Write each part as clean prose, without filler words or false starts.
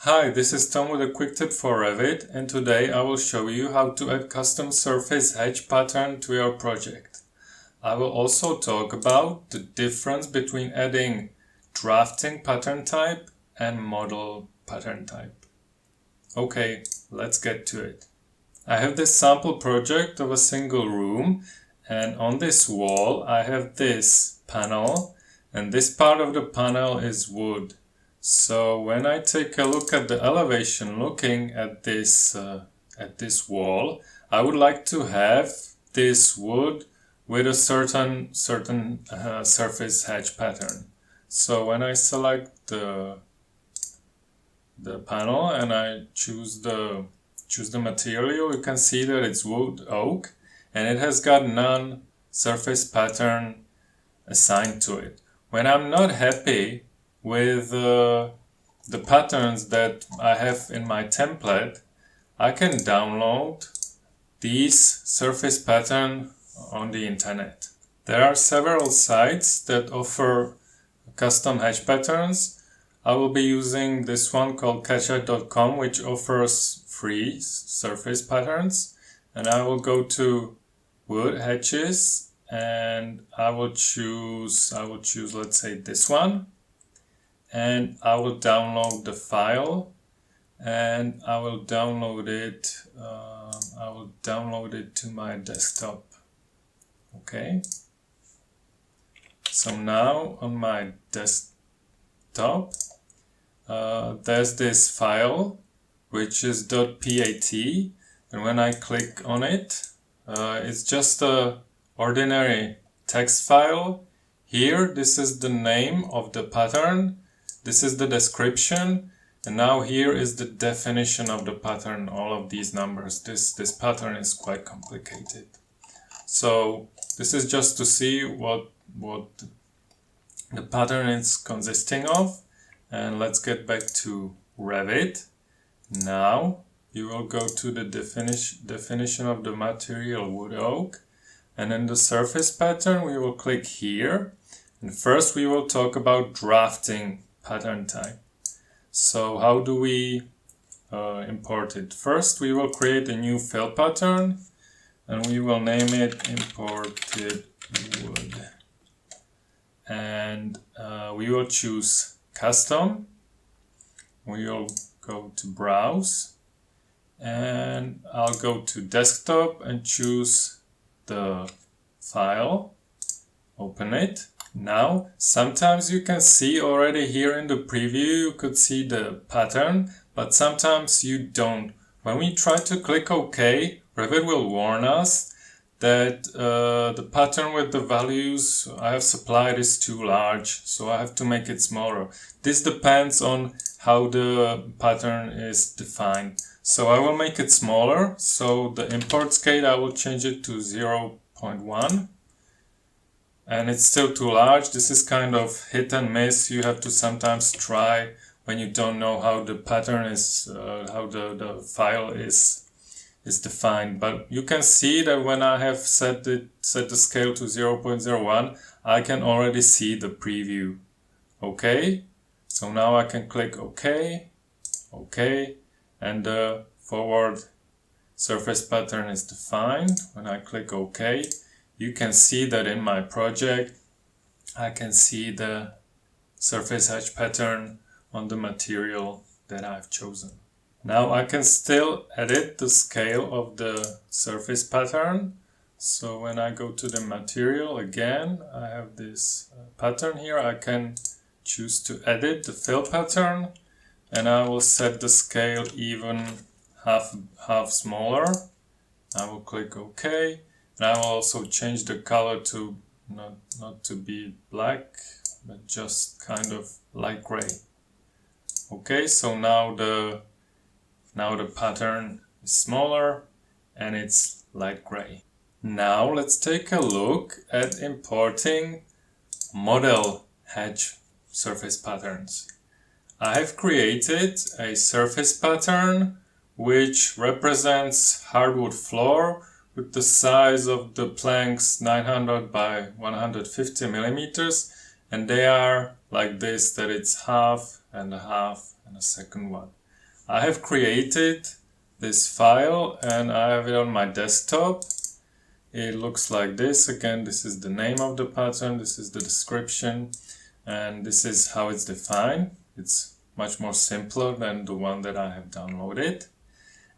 Hi, this is Tom with a quick tip for Revit, and today I will show you how to add custom surface edge pattern to your project. I will also talk about the difference between adding drafting pattern type and model pattern type. Okay, let's get to it. I have this sample project of a single room, and on this wall I have this panel, and this part of the panel is wood. So when I take a look at the elevation looking at this wall, I would like to have this wood with a certain surface edge pattern. So when I select the panel and I choose the material, you can see that it's wood oak and it has got none surface pattern assigned to it. When I'm not happy with the patterns that I have in my template, I can download these surface pattern on the internet. There are several sites that offer custom edge patterns. I will be using this one called catchet.com, which offers free surface patterns, and I will go to wood edges and I will choose let's say this one, and I will download the file and I will download it to my desktop. Okay, so now on my desktop there's this file which is .pat, and when I click on it, it's just a ordinary text file. Here, this is the name of the pattern, this is the description, and now here is the definition of the pattern, all of these numbers. This pattern is quite complicated. So this is just to see what the pattern is consisting of. And let's get back to Revit. Now you will go to the definition of the material wood oak, and in the surface pattern we will click here, and first we will talk about drafting pattern type. So how do we import it? First we will create a new fill pattern and we will name it imported wood, and we will choose custom. We will go to browse and I'll go to desktop and choose the file, open it. Now sometimes you can see already here in the preview, you could see the pattern, but sometimes you don't. When we try to click OK, Revit will warn us that the pattern with the values I have supplied is too large, so I have to make it smaller. This depends on how the pattern is defined. So I will make it smaller, so the import scale I will change it to 0.1. And it's still too large. This is kind of hit and miss. You have to sometimes try when you don't know how the pattern is, how the file is defined. But you can see that when I have set the scale to 0.01, I can already see the preview. Okay, so now I can click OK, OK, and the forward surface pattern is defined. When I click OK, you can see that in my project I can see the surface edge pattern on the material that I've chosen. Now I can still edit the scale of the surface pattern. So when I go to the material again, I have this pattern here. I can choose to edit the fill pattern, and I will set the scale even half smaller. I will click OK, and I will also change the color to not to be black, but just kind of light gray. Okay, so now the pattern is smaller and it's light gray. Now let's take a look at importing model edge surface patterns. I have created a surface pattern which represents hardwood floor with the size of the planks 900 by 150 millimeters, and they are like this, that it's half and a half and a second one. I have created this file and I have it on my desktop. It looks like this. Again, this is the name of the pattern, this is the description, and this is how it's defined. It's much more simpler than the one that I have downloaded.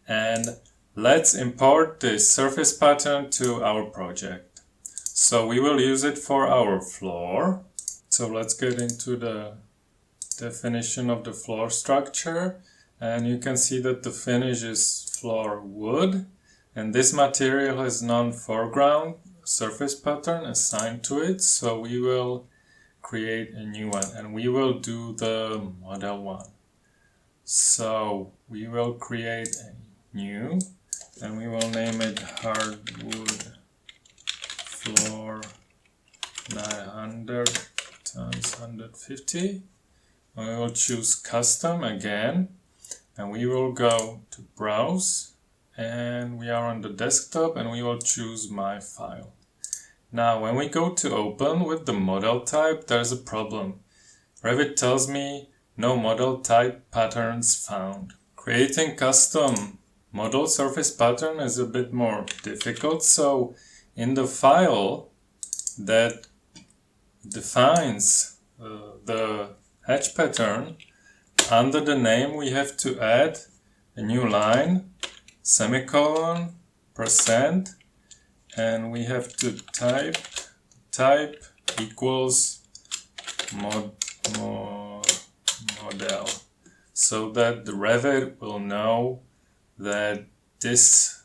And let's import this surface pattern to our project. So we will use it for our floor. So let's get into the definition of the floor structure. And you can see that the finish is floor wood. And this material has non-foreground surface pattern assigned to it. So we will create a new one and we will do the model one. So we will create a new and we will name it hardwood floor 900 times 150. And we will choose custom again and we will go to browse and we are on the desktop and we will choose my file. Now when we go to open with the model type, there's a problem. Revit tells me no model type patterns found. Creating custom model surface pattern is a bit more difficult, so in the file that defines the hatch pattern, under the name we have to add a new line, semicolon, %, and we have to type equals model, so that the Revit will know that this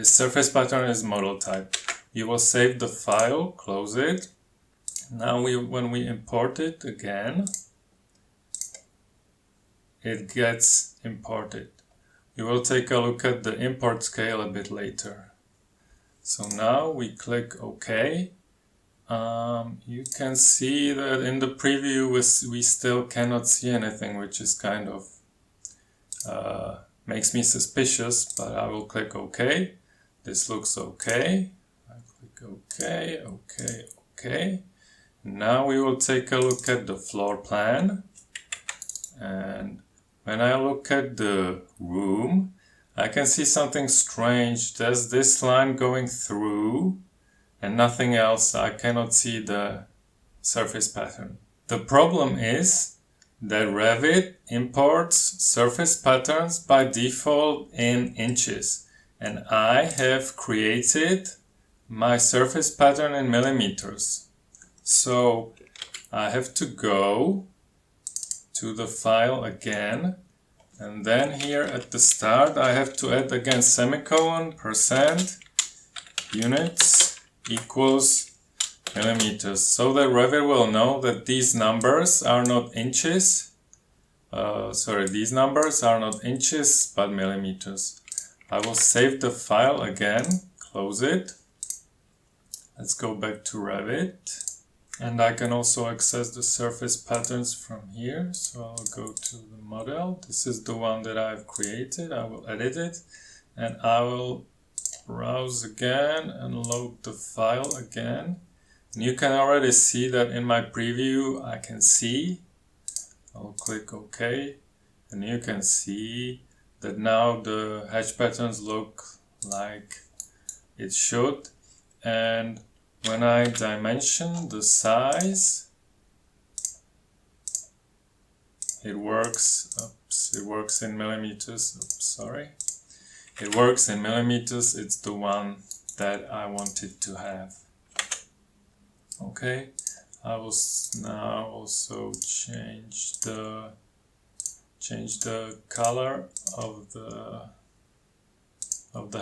surface pattern is model type. You will save the file, close it. Now when we import it again, it gets imported. We will take a look at the import scale a bit later. So now we click OK. You can see that in the preview we still cannot see anything, which is kind of makes me suspicious, but I will click OK. This looks okay. I click OK, OK, OK. Now we will take a look at the floor plan. And when I look at the room, I can see something strange. There's this line going through and nothing else. I cannot see the surface pattern. The problem is that Revit imports surface patterns by default in inches. And I have created my surface pattern in millimeters. So I have to go to the file again, and then here at the start I have to add again semicolon, % units equals millimeters, so that Revit will know that these numbers are not inches. These numbers are not inches but millimeters. I will save the file again, close it. Let's go back to Revit. And I can also access the surface patterns from here. So I'll go to the model. This is the one that I've created. I will edit it and I will browse again and load the file again. And you can already see that in my preview I can see. I'll click OK and you can see that now the hatch patterns look like it should. And when I dimension the size, it works in millimeters. It works in millimeters. It's the one that I wanted to have. Okay, I will now also change the color of the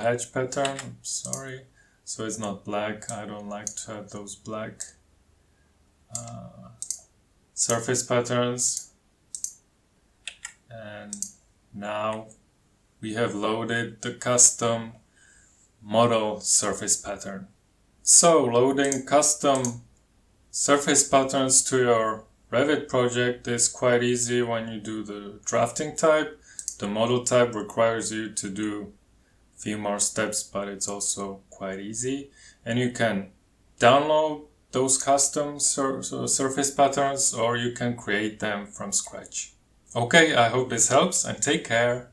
hatch pattern. So it's not black. I don't like to have those black surface patterns. And now we have loaded the custom model surface pattern. So loading custom surface patterns to your Revit project is quite easy when you do the drafting type. The model type requires you to do a few more steps, but it's also quite easy. And you can download those custom surface patterns or you can create them from scratch. Okay, I hope this helps and take care.